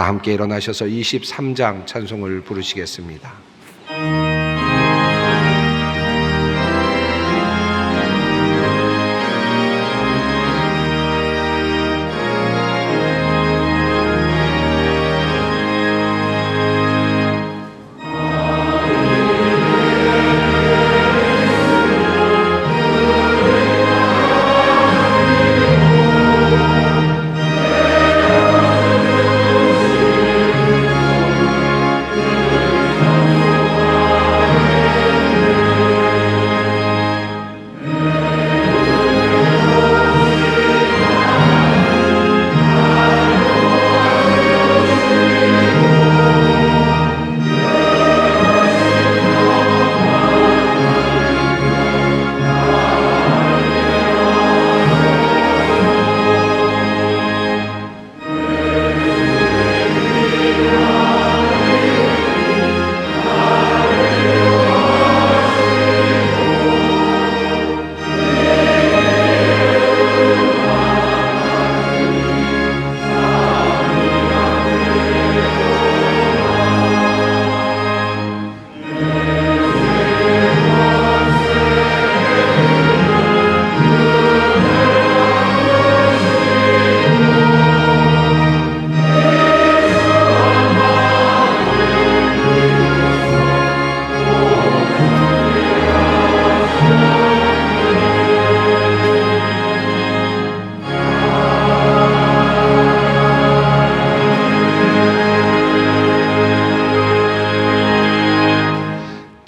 다 함께 일어나셔서 23장 찬송을 부르시겠습니다.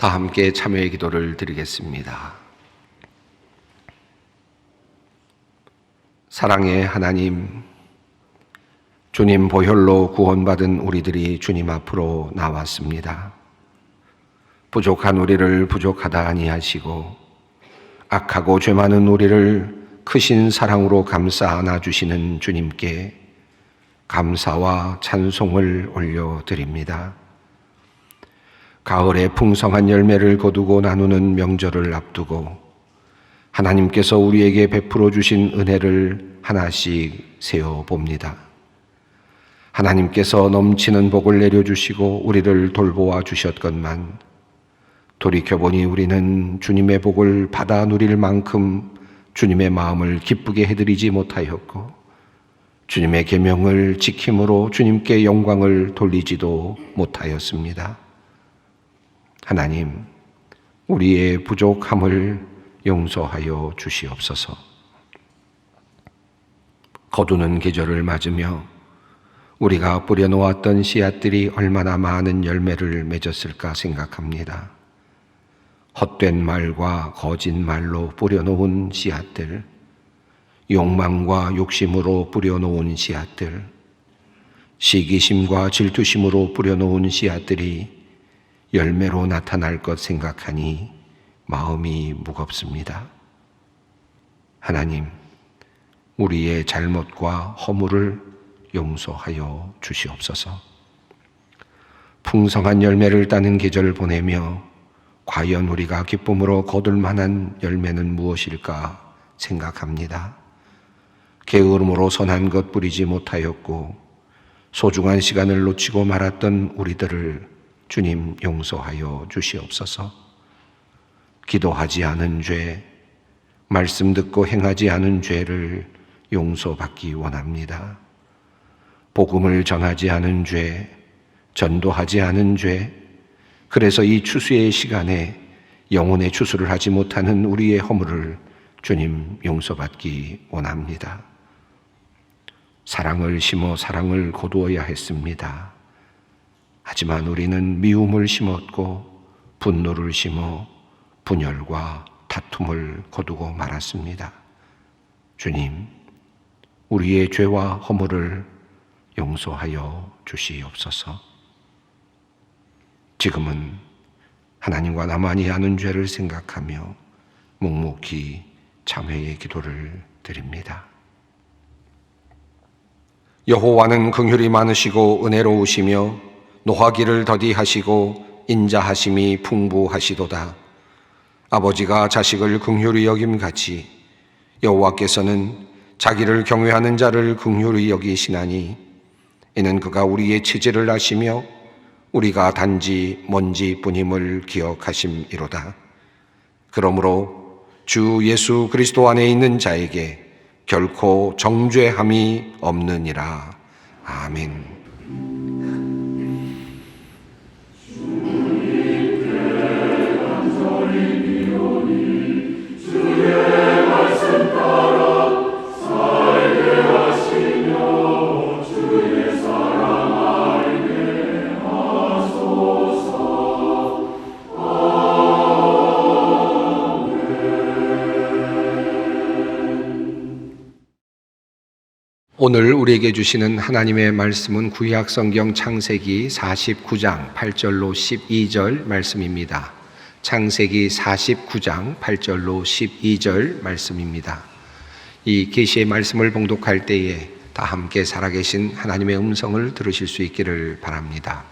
다 함께 참여의 기도를 드리겠습니다. 사랑의 하나님, 주님 보혈로 구원받은 우리들이 주님 앞으로 나왔습니다. 부족한 우리를 부족하다 아니하시고 악하고 죄 많은 우리를 크신 사랑으로 감싸 안아주시는 주님께 감사와 찬송을 올려드립니다. 가을에 풍성한 열매를 거두고 나누는 명절을 앞두고 하나님께서 우리에게 베풀어 주신 은혜를 하나씩 세어봅니다. 하나님께서 넘치는 복을 내려주시고 우리를 돌보아 주셨건만 돌이켜보니 우리는 주님의 복을 받아 누릴 만큼 주님의 마음을 기쁘게 해드리지 못하였고 주님의 계명을 지킴으로 주님께 영광을 돌리지도 못하였습니다. 하나님, 우리의 부족함을 용서하여 주시옵소서. 거두는 계절을 맞으며 우리가 뿌려놓았던 씨앗들이 얼마나 많은 열매를 맺었을까 생각합니다. 헛된 말과 거짓말로 뿌려놓은 씨앗들, 욕망과 욕심으로 뿌려놓은 씨앗들, 시기심과 질투심으로 뿌려놓은 씨앗들이 열매로 나타날 것 생각하니 마음이 무겁습니다. 하나님, 우리의 잘못과 허물을 용서하여 주시옵소서. 풍성한 열매를 따는 계절을 보내며 과연 우리가 기쁨으로 거둘 만한 열매는 무엇일까 생각합니다. 게으름으로 선한 것 뿌리지 못하였고 소중한 시간을 놓치고 말았던 우리들을 주님 용서하여 주시옵소서. 기도하지 않은 죄, 말씀 듣고 행하지 않은 죄를 용서받기 원합니다. 복음을 전하지 않은 죄, 전도하지 않은 죄, 그래서 이 추수의 시간에 영혼의 추수를 하지 못하는 우리의 허물을 주님 용서받기 원합니다. 사랑을 심어 사랑을 거두어야 했습니다. 하지만 우리는 미움을 심었고 분노를 심어 분열과 다툼을 거두고 말았습니다. 주님, 우리의 죄와 허물을 용서하여 주시옵소서. 지금은 하나님과 나만이 아는 죄를 생각하며 묵묵히 참회의 기도를 드립니다. 여호와는 긍휼이 많으시고 은혜로우시며 노하기를 더디하시고 인자하심이 풍부하시도다. 아버지가 자식을 긍휼히 여김같이 여호와께서는 자기를 경외하는 자를 긍휼히 여기시나니 이는 그가 우리의 체질을 아시며 우리가 단지 먼지뿐임을 기억하심이로다. 그러므로 주 예수 그리스도 안에 있는 자에게 결코 정죄함이 없느니라. 아멘. 오늘 우리에게 주시는 하나님의 말씀은 구약 성경 창세기 49장 8절로 12절 말씀입니다. 창세기 49장 8절로 12절 말씀입니다. 이 계시의 말씀을 봉독할 때에 다 함께 살아계신 하나님의 음성을 들으실 수 있기를 바랍니다.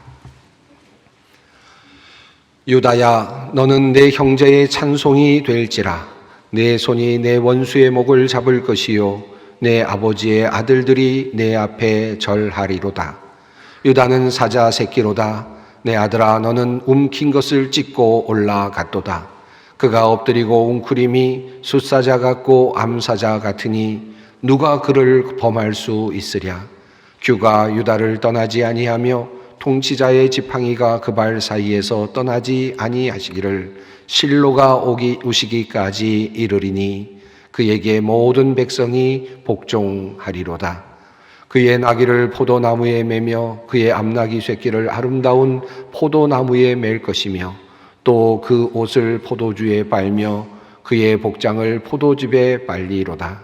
유다야, 너는 내 형제의 찬송이 될지라. 내 손이 내 원수의 목을 잡을 것이요 내 아버지의 아들들이 내 앞에 절하리로다. 유다는 사자 새끼로다. 내 아들아, 너는 움킨 것을 찢고 올라갔도다. 그가 엎드리고 웅크림이 숫사자 같고 암사자 같으니 누가 그를 범할 수 있으랴. 규가 유다를 떠나지 아니하며 통치자의 지팡이가 그 발 사이에서 떠나지 아니하시기를 실로가 오시기까지 이르리니 그에게 모든 백성이 복종하리로다. 그의 나귀를 포도나무에 매며 그의 암나귀 새끼를 아름다운 포도나무에 맬 것이며 또 그 옷을 포도주에 빨며 그의 복장을 포도즙에 빨리로다.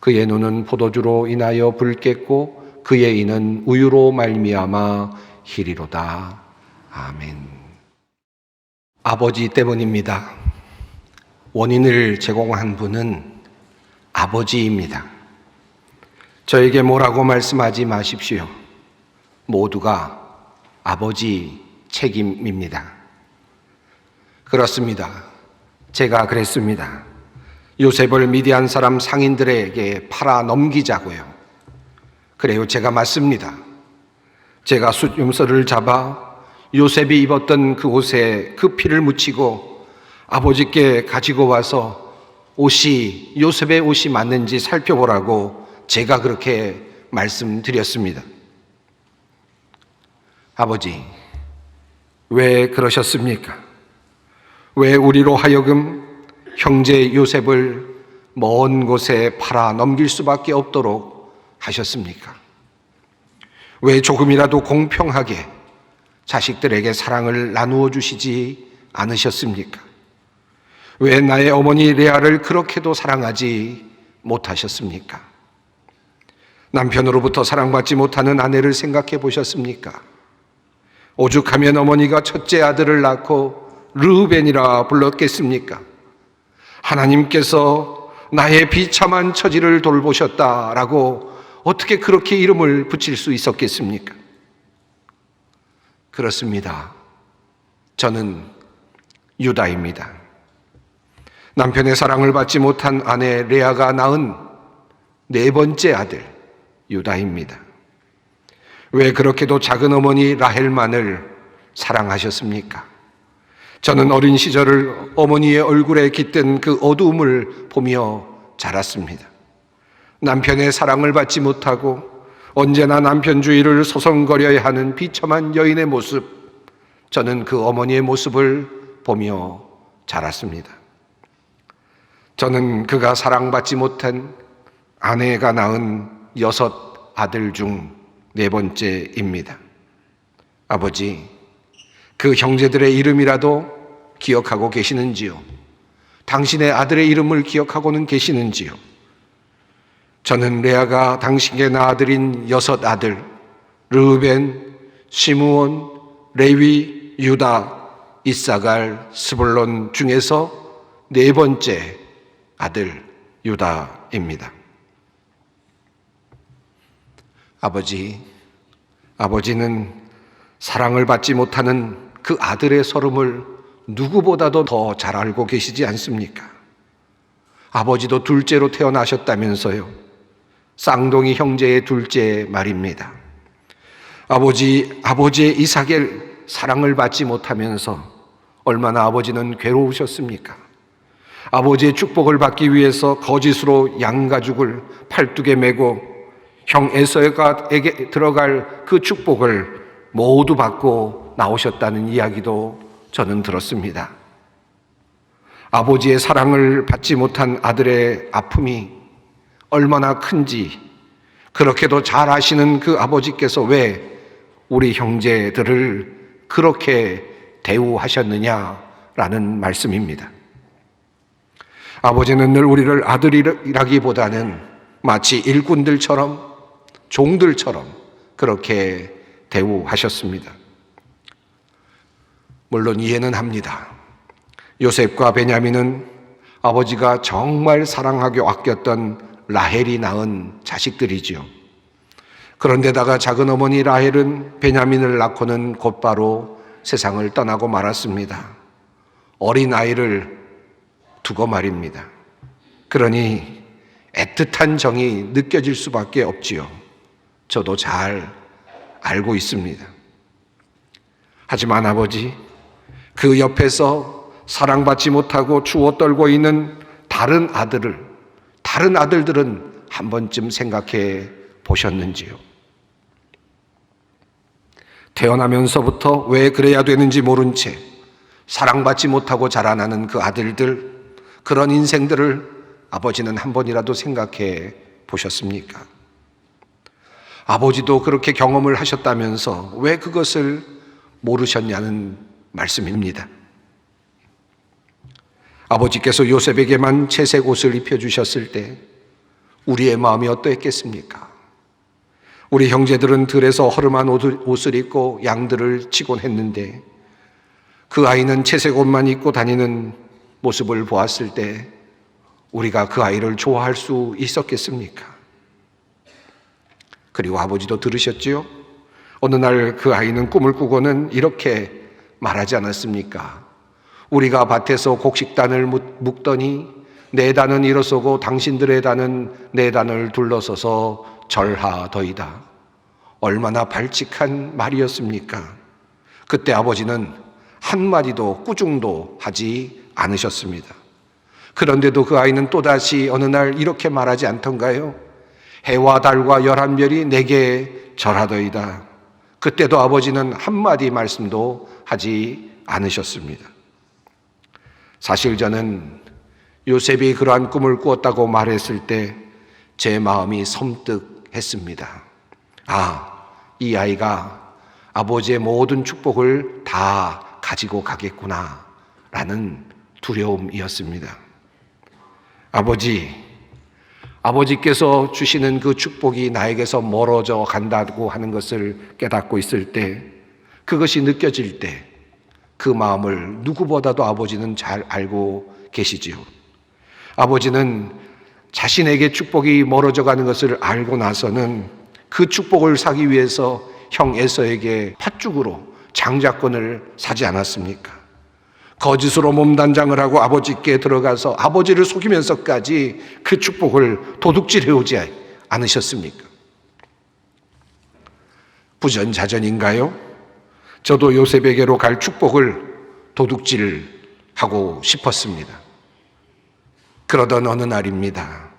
그의 눈은 포도주로 인하여 붉겠고 그의 이는 우유로 말미암아 희리로다. 아멘. 아버지 때문입니다. 원인을 제공한 분은 아버지입니다. 저에게 뭐라고 말씀하지 마십시오. 모두가 아버지 책임입니다. 그렇습니다. 제가 그랬습니다. 요셉을 미디안 사람 상인들에게 팔아 넘기자고요. 그래요, 제가 맞습니다. 제가 숫염소를 잡아 요셉이 입었던 그 옷에 그 피를 묻히고 아버지께 가지고 와서 옷이 요셉의 옷이 맞는지 살펴보라고 제가 그렇게 말씀드렸습니다. 아버지, 왜 그러셨습니까? 왜 우리로 하여금 형제 요셉을 먼 곳에 팔아 넘길 수밖에 없도록 하셨습니까? 왜 조금이라도 공평하게 자식들에게 사랑을 나누어 주시지 않으셨습니까? 왜 나의 어머니 레아를 그렇게도 사랑하지 못하셨습니까? 남편으로부터 사랑받지 못하는 아내를 생각해 보셨습니까? 오죽하면 어머니가 첫째 아들을 낳고 르우벤이라 불렀겠습니까? 하나님께서 나의 비참한 처지를 돌보셨다라고 어떻게 그렇게 이름을 붙일 수 있었겠습니까? 그렇습니다. 저는 유다입니다. 남편의 사랑을 받지 못한 아내 레아가 낳은 네 번째 아들 유다입니다. 왜 그렇게도 작은 어머니 라헬만을 사랑하셨습니까? 저는 어린 시절을 어머니의 얼굴에 깃든 그 어두움을 보며 자랐습니다. 남편의 사랑을 받지 못하고 언제나 남편 주의를 소송거려야 하는 비참한 여인의 모습, 저는 그 어머니의 모습을 보며 자랐습니다. 저는 그가 사랑받지 못한 아내가 낳은 6 아들 중 4번째입니다. 아버지, 그 형제들의 이름이라도 기억하고 계시는지요? 당신의 아들의 이름을 기억하고는 계시는지요? 저는 레아가 당신께 낳아드린 6 아들, 르우벤, 시므온, 레위, 유다, 이사갈, 스불론 중에서 4번째 아들 유다입니다. 아버지는 사랑을 받지 못하는 그 아들의 서름을 누구보다도 더 잘 알고 계시지 않습니까? 아버지도 둘째로 태어나셨다면서요. 쌍둥이 형제의 둘째 말입니다. 아버지의 이삭의 사랑을 받지 못하면서 얼마나 아버지는 괴로우셨습니까? 아버지의 축복을 받기 위해서 거짓으로 양 가죽을 팔뚝에 메고 형 에서에게 들어갈 그 축복을 모두 받고 나오셨다는 이야기도 저는 들었습니다. 아버지의 사랑을 받지 못한 아들의 아픔이 얼마나 큰지 그렇게도 잘 아시는 그 아버지께서 왜 우리 형제들을 그렇게 대우하셨느냐라는 말씀입니다. 아버지는 늘 우리를 아들이라기보다는 마치 일꾼들처럼 종들처럼 그렇게 대우하셨습니다. 물론 이해는 합니다. 요셉과 베냐민은 아버지가 정말 사랑하고 아꼈던 라헬이 낳은 자식들이지요. 그런데다가 작은 어머니 라헬은 베냐민을 낳고는 곧바로 세상을 떠나고 말았습니다. 어린 아이를 두고 말입니다. 그러니 애틋한 정이 느껴질 수밖에 없지요. 저도 잘 알고 있습니다. 하지만 아버지, 그 옆에서 사랑받지 못하고 추워 떨고 있는 다른 아들들은 한 번쯤 생각해 보셨는지요? 태어나면서부터 왜 그래야 되는지 모른 채 사랑받지 못하고 자라나는 그 아들들, 그런 인생들을 아버지는 한 번이라도 생각해 보셨습니까? 아버지도 그렇게 경험을 하셨다면서 왜 그것을 모르셨냐는 말씀입니다. 아버지께서 요셉에게만 채색 옷을 입혀주셨을 때 우리의 마음이 어떠했겠습니까? 우리 형제들은 들에서 허름한 옷을 입고 양들을 치곤 했는데 그 아이는 채색 옷만 입고 다니는 모습을 보았을 때 우리가 그 아이를 좋아할 수 있었겠습니까? 그리고 아버지도 들으셨지요? 어느 날 그 아이는 꿈을 꾸고는 이렇게 말하지 않았습니까? 우리가 밭에서 곡식단을 묶더니 내 단은 일어서고 당신들의 단은 내 단을 둘러서서 절하더이다. 얼마나 발칙한 말이었습니까? 그때 아버지는 한마디도 꾸중도 하지 않으셨습니다. 그런데도 그 아이는 또다시 어느 날 이렇게 말하지 않던가요? 해와 달과 11별이 내게 절하더이다. 그때도 아버지는 한마디 말씀도 하지 않으셨습니다. 사실 저는 요셉이 그러한 꿈을 꾸었다고 말했을 때 제 마음이 섬뜩했습니다. 이 아이가 아버지의 모든 축복을 다 가지고 가겠구나 라는 두려움이었습니다. 아버지께서 주시는 그 축복이 나에게서 멀어져 간다고 하는 것을 깨닫고 있을 때, 그것이 느껴질 때 그 마음을 누구보다도 아버지는 잘 알고 계시지요. 아버지는 자신에게 축복이 멀어져 가는 것을 알고 나서는 그 축복을 사기 위해서 형 에서에게 팥죽으로 장자권을 사지 않았습니까? 거짓으로 몸단장을 하고 아버지께 들어가서 아버지를 속이면서까지 그 축복을 도둑질해 오지 않으셨습니까? 부전자전인가요? 저도 요셉에게로 갈 축복을 도둑질하고 싶었습니다. 그러던 어느 날입니다.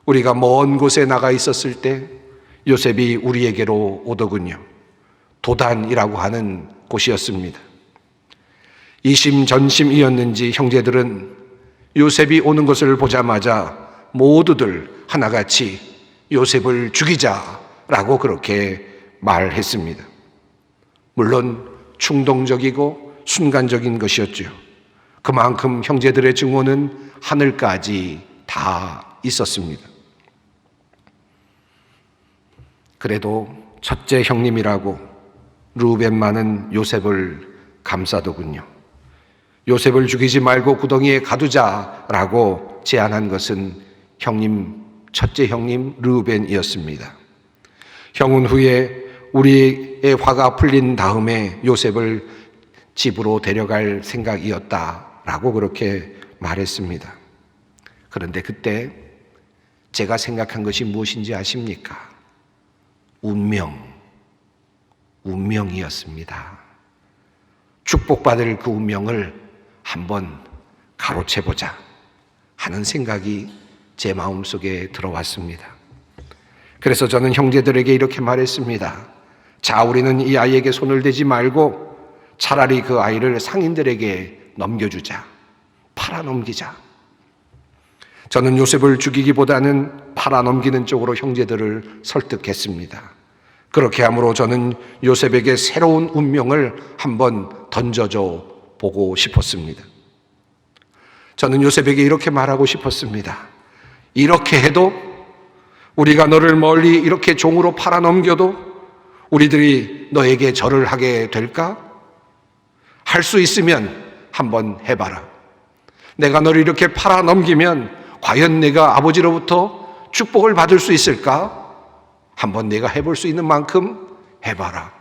우리가 먼 곳에 나가 있었을 때 요셉이 우리에게로 오더군요. 도단이라고 하는 곳이었습니다. 이심전심이었는지 형제들은 요셉이 오는 것을 보자마자 모두들 하나같이 요셉을 죽이자라고 그렇게 말했습니다. 물론 충동적이고 순간적인 것이었죠. 그만큼 형제들의 증오는 하늘까지 다 있었습니다. 그래도 첫째 형님이라고 르우벤만은 요셉을 감싸더군요. 요셉을 죽이지 말고 구덩이에 가두자라고 제안한 것은 첫째 형님 르우벤이었습니다. 형은 후에 우리의 화가 풀린 다음에 요셉을 집으로 데려갈 생각이었다라고 그렇게 말했습니다. 그런데 그때 제가 생각한 것이 무엇인지 아십니까? 운명. 운명이었습니다. 축복받을 그 운명을 한번 가로채보자 하는 생각이 제 마음속에 들어왔습니다. 그래서 저는 형제들에게 이렇게 말했습니다. 자, 우리는 이 아이에게 손을 대지 말고 차라리 그 아이를 상인들에게 넘겨주자. 팔아넘기자. 저는 요셉을 죽이기보다는 팔아넘기는 쪽으로 형제들을 설득했습니다. 그렇게 함으로 저는 요셉에게 새로운 운명을 한번 던져줘 보고 싶었습니다. 저는 요셉에게 이렇게 말하고 싶었습니다. 이렇게 해도 우리가 너를 멀리 이렇게 종으로 팔아넘겨도 우리들이 너에게 절을 하게 될까? 할 수 있으면 한번 해봐라. 내가 너를 이렇게 팔아넘기면 과연 내가 아버지로부터 축복을 받을 수 있을까? 한번 내가 해볼 수 있는 만큼 해봐라.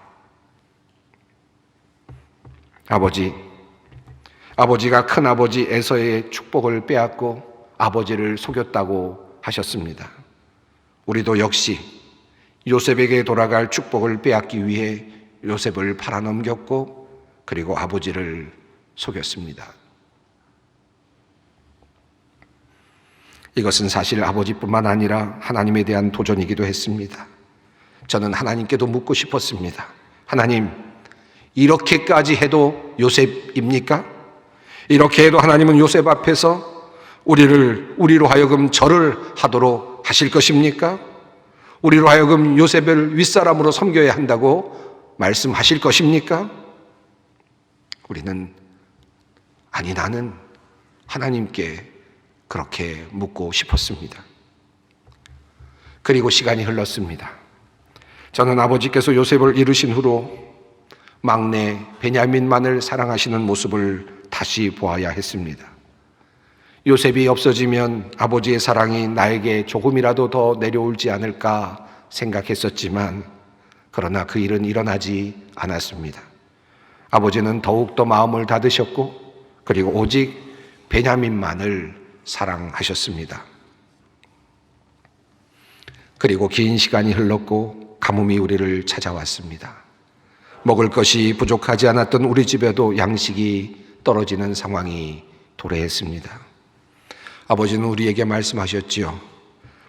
아버지가 큰아버지 에서의 축복을 빼앗고 아버지를 속였다고 하셨습니다. 우리도 역시 요셉에게 돌아갈 축복을 빼앗기 위해 요셉을 팔아넘겼고 그리고 아버지를 속였습니다. 이것은 사실 아버지뿐만 아니라 하나님에 대한 도전이기도 했습니다. 저는 하나님께도 묻고 싶었습니다. 하나님, 이렇게까지 해도 요셉입니까? 이렇게 해도 하나님은 요셉 앞에서 우리로 하여금 절을 하도록 하실 것입니까? 우리로 하여금 요셉을 윗사람으로 섬겨야 한다고 말씀하실 것입니까? 우리는 나는 하나님께 그렇게 묻고 싶었습니다. 그리고 시간이 흘렀습니다. 저는 아버지께서 요셉을 잃으신 후로 막내 베냐민만을 사랑하시는 모습을 다시 보아야 했습니다. 요셉이 없어지면 아버지의 사랑이 나에게 조금이라도 더 내려올지 않을까 생각했었지만 그러나 그 일은 일어나지 않았습니다. 아버지는 더욱더 마음을 닫으셨고 그리고 오직 베냐민만을 사랑하셨습니다. 그리고 긴 시간이 흘렀고 가뭄이 우리를 찾아왔습니다. 먹을 것이 부족하지 않았던 우리 집에도 양식이 떨어지는 상황이 도래했습니다. 아버지는 우리에게 말씀하셨지요.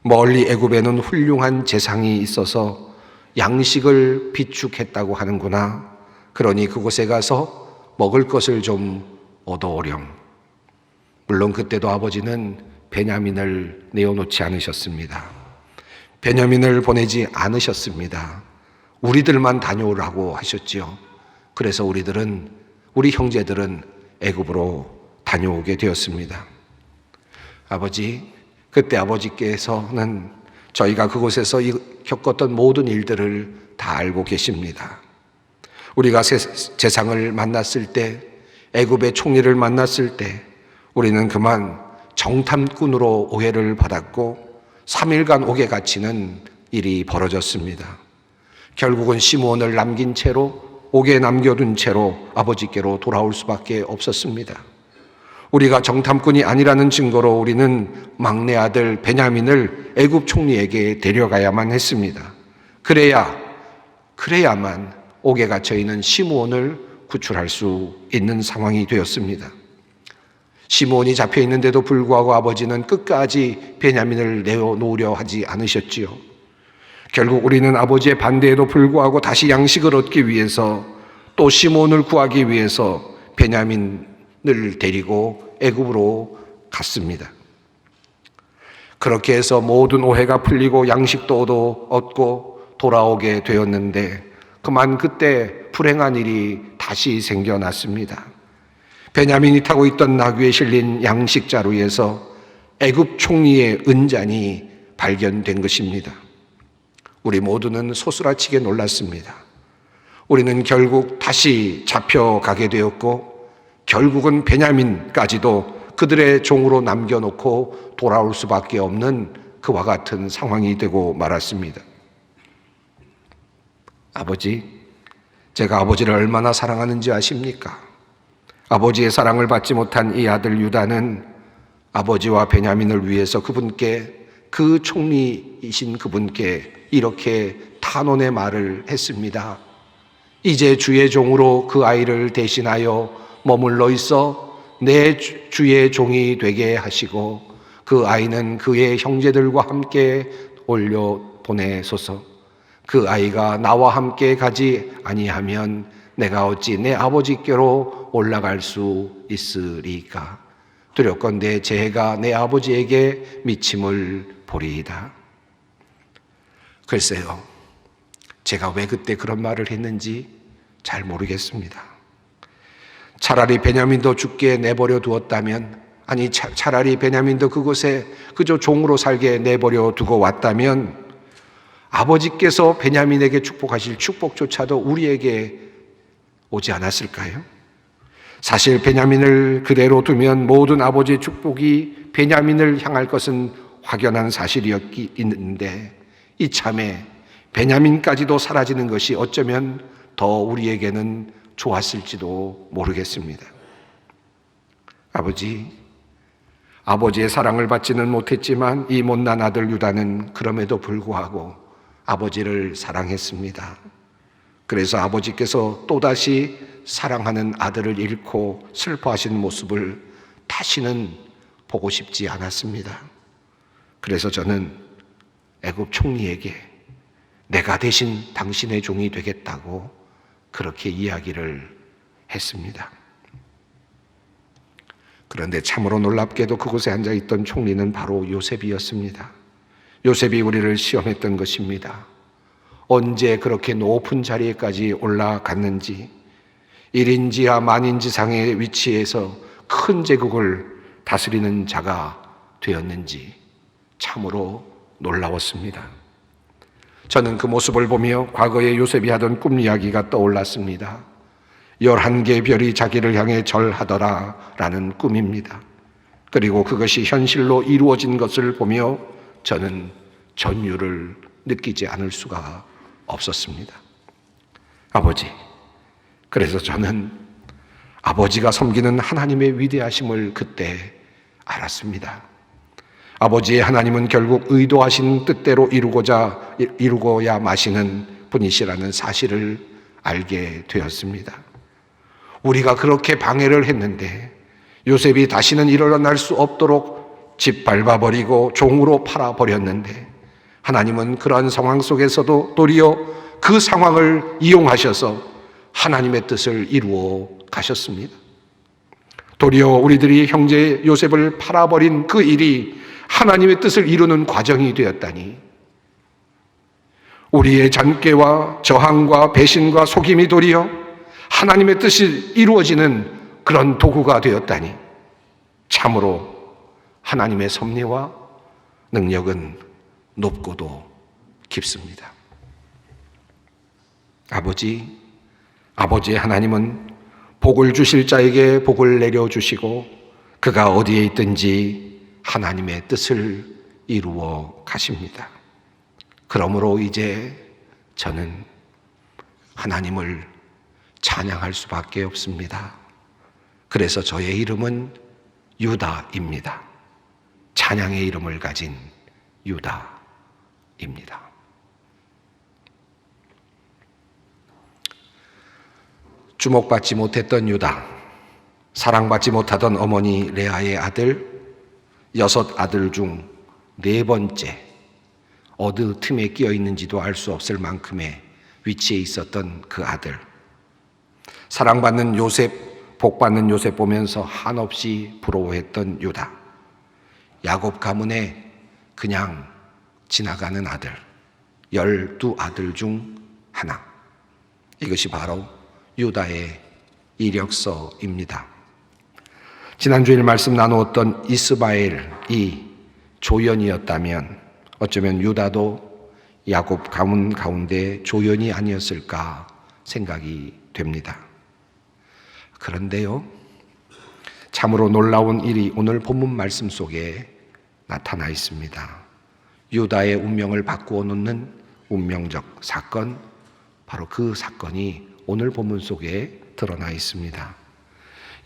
멀리 애굽에는 훌륭한 재상이 있어서 양식을 비축했다고 하는구나. 그러니 그곳에 가서 먹을 것을 좀 얻어오렴. 물론 그때도 아버지는 베냐민을 내어놓지 않으셨습니다. 베냐민을 보내지 않으셨습니다. 우리들만 다녀오라고 하셨지요. 그래서 우리 형제들은 애굽으로 다녀오게 되었습니다. 그때 아버지께서는 저희가 그곳에서 겪었던 모든 일들을 다 알고 계십니다. 우리가 재상을 만났을 때, 애굽의 총리를 만났을 때 우리는 그만 정탐꾼으로 오해를 받았고 3일간 옥에 갇히는 일이 벌어졌습니다. 결국은 시므온을 남긴 채로 옥에 남겨둔 채로 아버지께로 돌아올 수밖에 없었습니다. 우리가 정탐꾼이 아니라는 증거로 우리는 막내 아들 베냐민을 애굽 총리에게 데려가야만 했습니다. 그래야만 옥에 갇혀 있는 시므온을 구출할 수 있는 상황이 되었습니다. 시므온이 잡혀 있는데도 불구하고 아버지는 끝까지 베냐민을 내어놓으려 하지 않으셨지요. 결국 우리는 아버지의 반대에도 불구하고 다시 양식을 얻기 위해서 또 시므온을 구하기 위해서 베냐민을 데리고 애굽으로 갔습니다. 그렇게 해서 모든 오해가 풀리고 양식도 얻고 돌아오게 되었는데 그만 그때 불행한 일이 다시 생겨났습니다. 베냐민이 타고 있던 나귀에 실린 양식 자루에서 애굽 총리의 은잔이 발견된 것입니다. 우리 모두는 소스라치게 놀랐습니다. 우리는 결국 다시 잡혀가게 되었고 결국은 베냐민까지도 그들의 종으로 남겨놓고 돌아올 수밖에 없는 그와 같은 상황이 되고 말았습니다. 제가 아버지를 얼마나 사랑하는지 아십니까? 아버지의 사랑을 받지 못한 이 아들 유다는 아버지와 베냐민을 위해서 그 총리이신 그분께 이렇게 탄원의 말을 했습니다. 이제 주의 종으로 그 아이를 대신하여 머물러 있어 내 주의 종이 되게 하시고 그 아이는 그의 형제들과 함께 올려 보내소서. 그 아이가 나와 함께 가지 아니하면 내가 어찌 내 아버지께로 올라갈 수 있으리까? 두렵건대 제 해가 내 아버지에게 미침을 보리이다. 글쎄요, 제가 왜 그때 그런 말을 했는지 잘 모르겠습니다. 차라리 베냐민도 죽게 내버려 두었다면, 아니 차라리 베냐민도 그곳에 그저 종으로 살게 내버려 두고 왔다면 아버지께서 베냐민에게 축복하실 축복조차도 우리에게 오지 않았을까요? 사실 베냐민을 그대로 두면 모든 아버지의 축복이 베냐민을 향할 것은 확연한 사실이었는데 이참에 베냐민까지도 사라지는 것이 어쩌면 더 우리에게는 좋았을지도 모르겠습니다. 아버지의 사랑을 받지는 못했지만 이 못난 아들 유다는 그럼에도 불구하고 아버지를 사랑했습니다. 그래서 아버지께서 또다시 사랑하는 아들을 잃고 슬퍼하시는 모습을 다시는 보고 싶지 않았습니다. 그래서 저는 애굽 총리에게 내가 대신 당신의 종이 되겠다고 그렇게 이야기를 했습니다. 그런데 참으로 놀랍게도 그곳에 앉아있던 총리는 바로 요셉이었습니다. 요셉이 우리를 시험했던 것입니다. 언제 그렇게 높은 자리에까지 올라갔는지, 1인지하 만인지상의 위치에서 큰 제국을 다스리는 자가 되었는지 참으로 놀라웠습니다. 저는 그 모습을 보며 과거에 요셉이 하던 꿈 이야기가 떠올랐습니다. 11개의 별이 자기를 향해 절하더라 라는 꿈입니다. 그리고 그것이 현실로 이루어진 것을 보며 저는 전율을 느끼지 않을 수가 없었습니다. 그래서 저는 아버지가 섬기는 하나님의 위대하심을 그때 알았습니다. 아버지의 하나님은 결국 의도하신 뜻대로 이루고야 마시는 분이시라는 사실을 알게 되었습니다. 우리가 그렇게 방해를 했는데 요셉이 다시는 일어날 수 없도록 짓밟아버리고 종으로 팔아버렸는데 하나님은 그러한 상황 속에서도 도리어 그 상황을 이용하셔서 하나님의 뜻을 이루어 가셨습니다. 도리어 우리들이 형제 요셉을 팔아버린 그 일이 하나님의 뜻을 이루는 과정이 되었다니, 우리의 잔꾀와 저항과 배신과 속임이 도리어 하나님의 뜻이 이루어지는 그런 도구가 되었다니, 참으로 하나님의 섭리와 능력은 높고도 깊습니다. 아버지의 하나님은 복을 주실 자에게 복을 내려주시고 그가 어디에 있든지 하나님의 뜻을 이루어 가십니다. 그러므로 이제 저는 하나님을 찬양할 수밖에 없습니다. 그래서 저의 이름은 유다입니다. 찬양의 이름을 가진 유다입니다. 주목받지 못했던 유다, 사랑받지 못하던 어머니 레아의 아들, 6 아들 중 4번째, 어느 틈에 끼어 있는지도 알 수 없을 만큼의 위치에 있었던 그 아들, 사랑받는 요셉, 복받는 요셉 보면서 한없이 부러워했던 유다, 야곱 가문에 그냥 지나가는 아들, 12아들 중 하나. 이것이 바로 유다의 이력서입니다. 지난주일 말씀 나누었던 이스마엘이 조연이었다면 어쩌면 유다도 야곱 가문 가운데 조연이 아니었을까 생각이 됩니다. 그런데요, 참으로 놀라운 일이 오늘 본문 말씀 속에 나타나 있습니다. 유다의 운명을 바꾸어 놓는 운명적 사건, 바로 그 사건이 오늘 본문 속에 드러나 있습니다.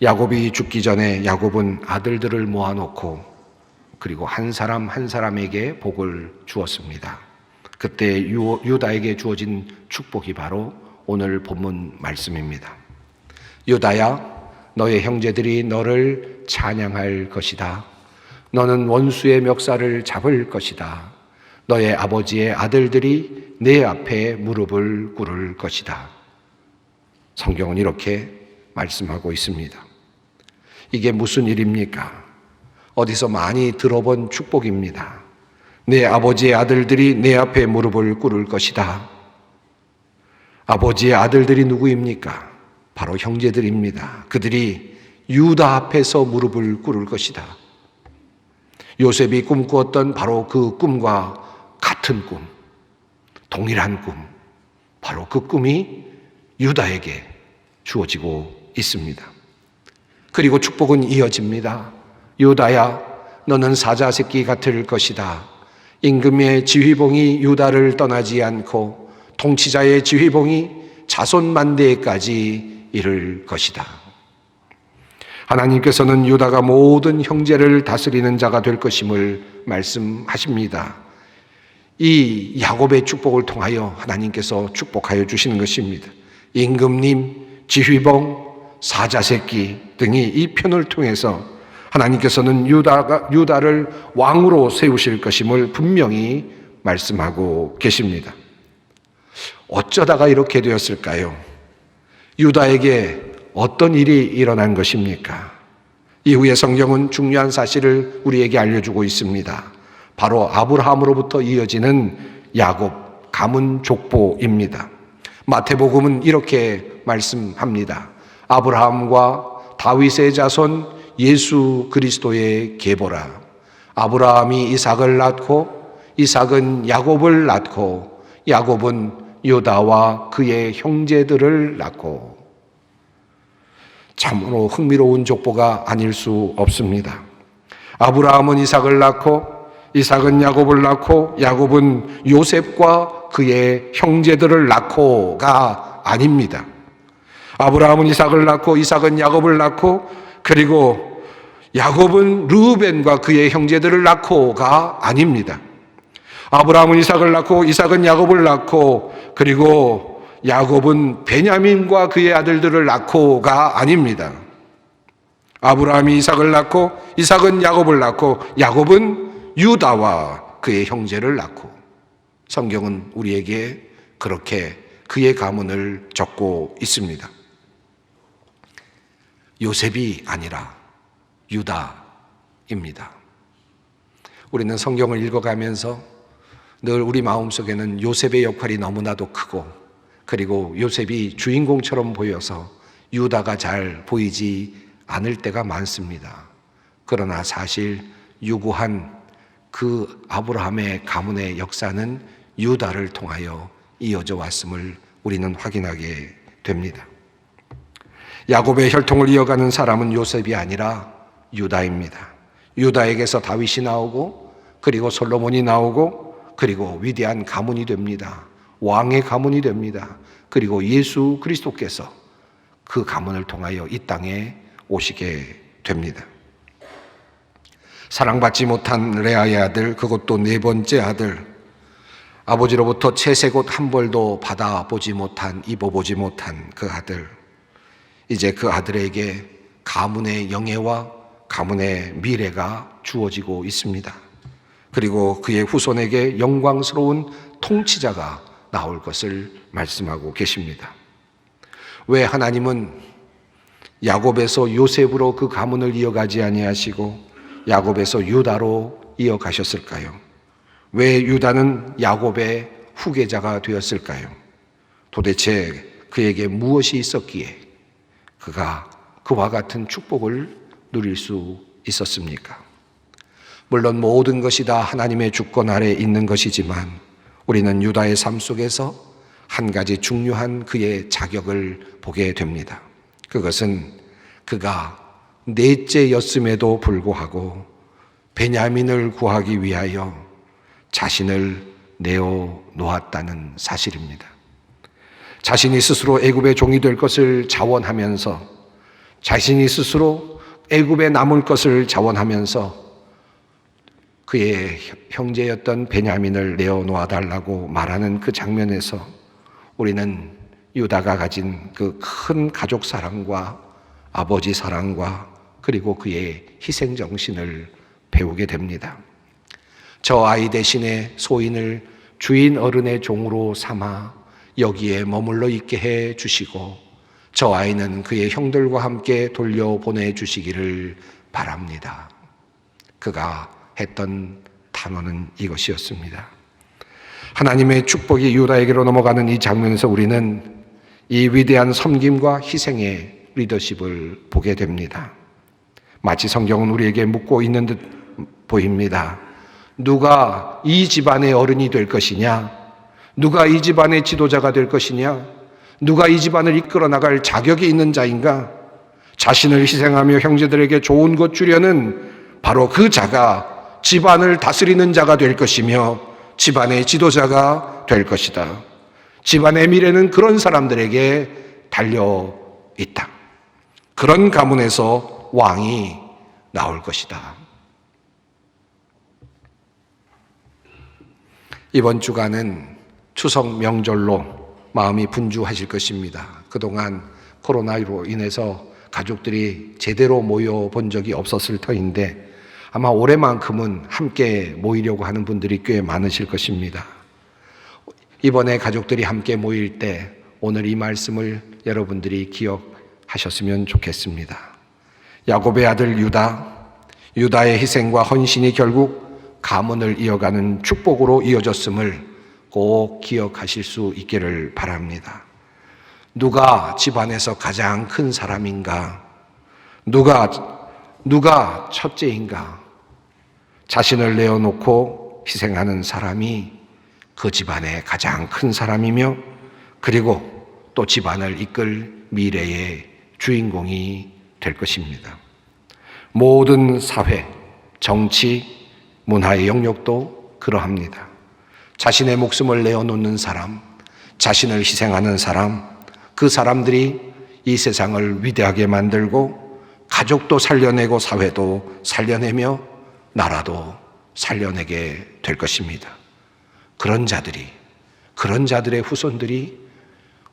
야곱이 죽기 전에 야곱은 아들들을 모아놓고 그리고 한 사람 한 사람에게 복을 주었습니다. 그때 유다에게 주어진 축복이 바로 오늘 본문 말씀입니다. 유다야, 너의 형제들이 너를 찬양할 것이다. 너는 원수의 멱살을 잡을 것이다. 너의 아버지의 아들들이 내 앞에 무릎을 꿇을 것이다. 성경은 이렇게 말씀하고 있습니다. 이게 무슨 일입니까? 어디서 많이 들어본 축복입니다. 내 아버지의 아들들이 내 앞에 무릎을 꿇을 것이다. 아버지의 아들들이 누구입니까? 바로 형제들입니다. 그들이 유다 앞에서 무릎을 꿇을 것이다. 요셉이 꿈꾸었던 바로 그 꿈과 같은 꿈, 동일한 꿈, 바로 그 꿈이 유다에게 주어지고 있습니다. 그리고 축복은 이어집니다. 유다야, 너는 사자 새끼 같을 것이다. 임금의 지휘봉이 유다를 떠나지 않고 통치자의 지휘봉이 자손 만대까지 이를 것이다. 하나님께서는 유다가 모든 형제를 다스리는 자가 될 것임을 말씀하십니다. 이 야곱의 축복을 통하여 하나님께서 축복하여 주시는 것입니다. 임금님, 지휘봉, 사자새끼 등이 이 편을 통해서 하나님께서는 유다를 왕으로 세우실 것임을 분명히 말씀하고 계십니다. 어쩌다가 이렇게 되었을까요? 유다에게 어떤 일이 일어난 것입니까? 이후에 성경은 중요한 사실을 우리에게 알려주고 있습니다. 바로 아브라함으로부터 이어지는 야곱 가문 족보입니다. 마태복음은 이렇게 말씀합니다. 아브라함과 다윗의 자손 예수 그리스도의 계보라. 아브라함이 이삭을 낳고 이삭은 야곱을 낳고 야곱은 유다와 그의 형제들을 낳고. 참으로 흥미로운 족보가 아닐 수 없습니다. 아브라함은 이삭을 낳고 이삭은 야곱을 낳고 야곱은 요셉과 그의 형제들을 낳고가 아닙니다. 아브라함은 이삭을 낳고 이삭은 야곱을 낳고 그리고 야곱은 르우벤과 그의 형제들을 낳고가 아닙니다. 아브라함은 이삭을 낳고 이삭은 야곱을 낳고 그리고 야곱은 베냐민과 그의 아들들을 낳고가 아닙니다. 아브라함이 이삭을 낳고 이삭은 야곱을 낳고 야곱은 유다와 그의 형제를 낳고. 성경은 우리에게 그렇게 그의 가문을 적고 있습니다. 요셉이 아니라 유다입니다. 우리는 성경을 읽어가면서 늘 우리 마음속에는 요셉의 역할이 너무나도 크고 그리고 요셉이 주인공처럼 보여서 유다가 잘 보이지 않을 때가 많습니다. 그러나 사실 유구한 그 아브라함의 가문의 역사는 유다를 통하여 이어져 왔음을 우리는 확인하게 됩니다. 야곱의 혈통을 이어가는 사람은 요셉이 아니라 유다입니다. 유다에게서 다윗이 나오고 그리고 솔로몬이 나오고 그리고 위대한 가문이 됩니다. 왕의 가문이 됩니다. 그리고 예수 그리스도께서 그 가문을 통하여 이 땅에 오시게 됩니다. 사랑받지 못한 레아의 아들, 그것도 네 번째 아들, 아버지로부터 채색옷 한 벌도 받아보지 못한, 입어보지 못한 그 아들, 이제 그 아들에게 가문의 영예와 가문의 미래가 주어지고 있습니다. 그리고 그의 후손에게 영광스러운 통치자가 나올 것을 말씀하고 계십니다. 왜 하나님은 야곱에서 요셉으로 그 가문을 이어가지 아니하시고 야곱에서 유다로 이어가셨을까요? 왜 유다는 야곱의 후계자가 되었을까요? 도대체 그에게 무엇이 있었기에 그가 그와 같은 축복을 누릴 수 있었습니까? 물론 모든 것이 다 하나님의 주권 아래 있는 것이지만 우리는 유다의 삶 속에서 한 가지 중요한 그의 자격을 보게 됩니다. 그것은 그가 넷째였음에도 불구하고 베냐민을 구하기 위하여 자신을 내어 놓았다는 사실입니다. 자신이 스스로 애굽의 종이 될 것을 자원하면서 자신이 스스로 애굽에 남을 것을 자원하면서 그의 형제였던 베냐민을 내어 놓아달라고 말하는 그 장면에서 우리는 유다가 가진 그 큰 가족 사랑과 아버지 사랑과 그리고 그의 희생 정신을 배우게 됩니다. 저 아이 대신에 소인을 주인 어른의 종으로 삼아 여기에 머물러 있게 해 주시고 저 아이는 그의 형들과 함께 돌려보내 주시기를 바랍니다. 그가 했던 단어는 이것이었습니다. 하나님의 축복이 유다에게로 넘어가는 이 장면에서 우리는 이 위대한 섬김과 희생의 리더십을 보게 됩니다. 마치 성경은 우리에게 묻고 있는 듯 보입니다. 누가 이 집안의 어른이 될 것이냐? 누가 이 집안의 지도자가 될 것이냐? 누가 이 집안을 이끌어 나갈 자격이 있는 자인가? 자신을 희생하며 형제들에게 좋은 것 주려는 바로 그 자가 집안을 다스리는 자가 될 것이며 집안의 지도자가 될 것이다. 집안의 미래는 그런 사람들에게 달려 있다. 그런 가문에서 왕이 나올 것이다. 이번 주간은 추석 명절로 마음이 분주하실 것입니다. 그동안 코로나로 인해서 가족들이 제대로 모여본 적이 없었을 터인데 아마 올해만큼은 함께 모이려고 하는 분들이 꽤 많으실 것입니다. 이번에 가족들이 함께 모일 때 오늘 이 말씀을 여러분들이 기억하셨으면 좋겠습니다. 야곱의 아들 유다의 희생과 헌신이 결국 가문을 이어가는 축복으로 이어졌음을 꼭 기억하실 수 있기를 바랍니다. 누가 집안에서 가장 큰 사람인가? 누가 첫째인가? 자신을 내어놓고 희생하는 사람이 그 집안의 가장 큰 사람이며 그리고 또 집안을 이끌 미래의 주인공이 될 것입니다. 모든 사회, 정치, 문화의 영역도 그러합니다. 자신의 목숨을 내어놓는 사람, 자신을 희생하는 사람, 그 사람들이 이 세상을 위대하게 만들고 가족도 살려내고 사회도 살려내며 나라도 살려내게 될 것입니다. 그런 자들의 후손들이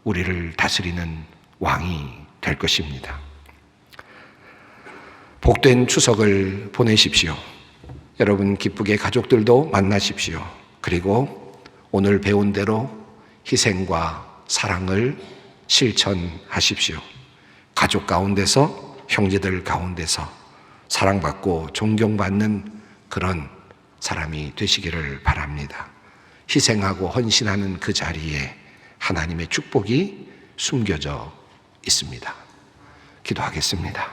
우리를 다스리는 왕이 될 것입니다. 복된 추석을 보내십시오. 여러분 기쁘게 가족들도 만나십시오. 그리고 오늘 배운 대로 희생과 사랑을 실천하십시오. 가족 가운데서, 형제들 가운데서 사랑받고 존경받는 그런 사람이 되시기를 바랍니다. 희생하고 헌신하는 그 자리에 하나님의 축복이 숨겨져 있습니다. 기도하겠습니다.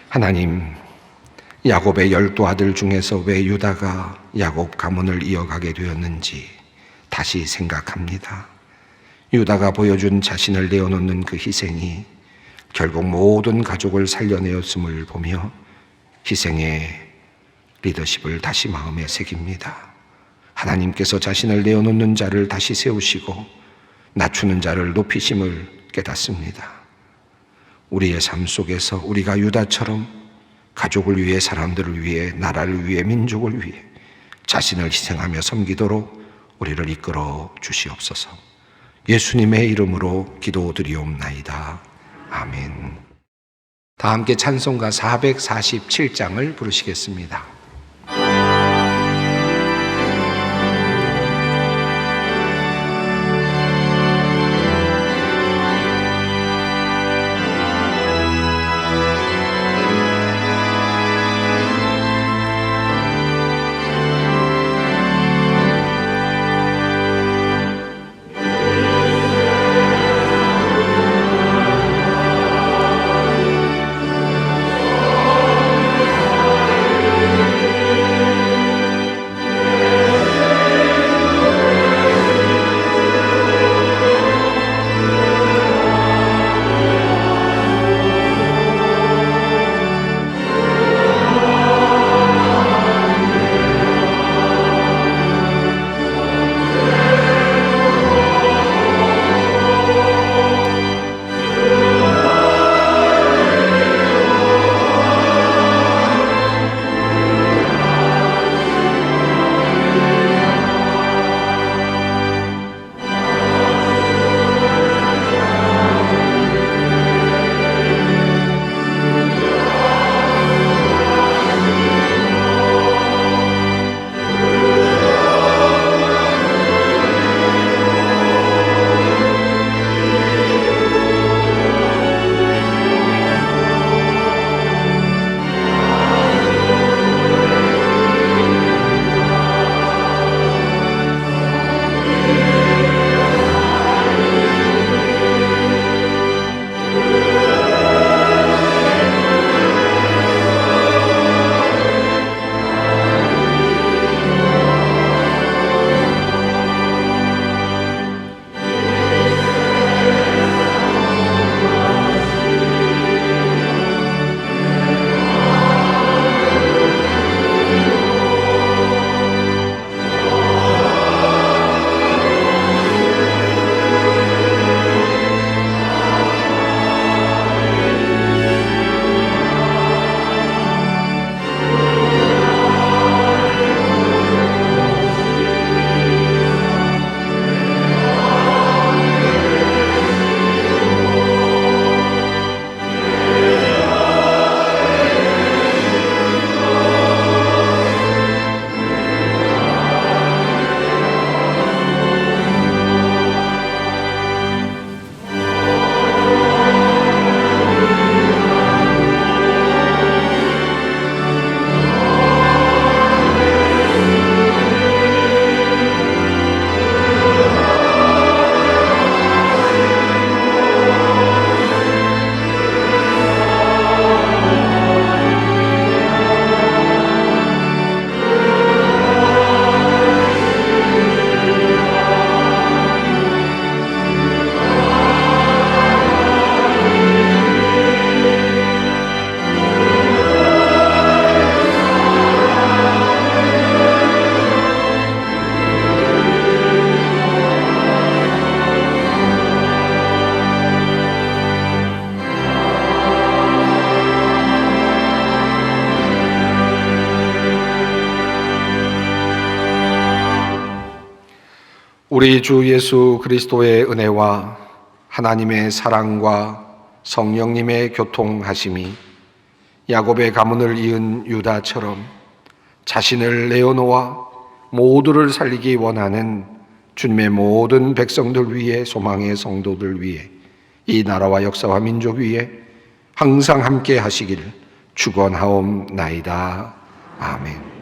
하나님, 야곱의 12아들 중에서 왜 유다가 야곱 가문을 이어가게 되었는지 다시 생각합니다. 유다가 보여준 자신을 내어놓는 그 희생이 결국 모든 가족을 살려내었음을 보며 희생의 리더십을 다시 마음에 새깁니다. 하나님께서 자신을 내어놓는 자를 다시 세우시고 낮추는 자를 높이심을 깨닫습니다. 우리의 삶 속에서 우리가 유다처럼 가족을 위해, 사람들을 위해, 나라를 위해, 민족을 위해 자신을 희생하며 섬기도록 우리를 이끌어 주시옵소서. 예수님의 이름으로 기도드리옵나이다. 아멘. 다 함께 찬송가 447장을 부르시겠습니다. 우리 주 예수 그리스도의 은혜와 하나님의 사랑과 성령님의 교통하심이 야곱의 가문을 이은 유다처럼 자신을 내어놓아 모두를 살리기 원하는 주님의 모든 백성들 위해, 소망의 성도들 위해, 이 나라와 역사와 민족 위에 항상 함께 하시길 축원하옵나이다. 아멘.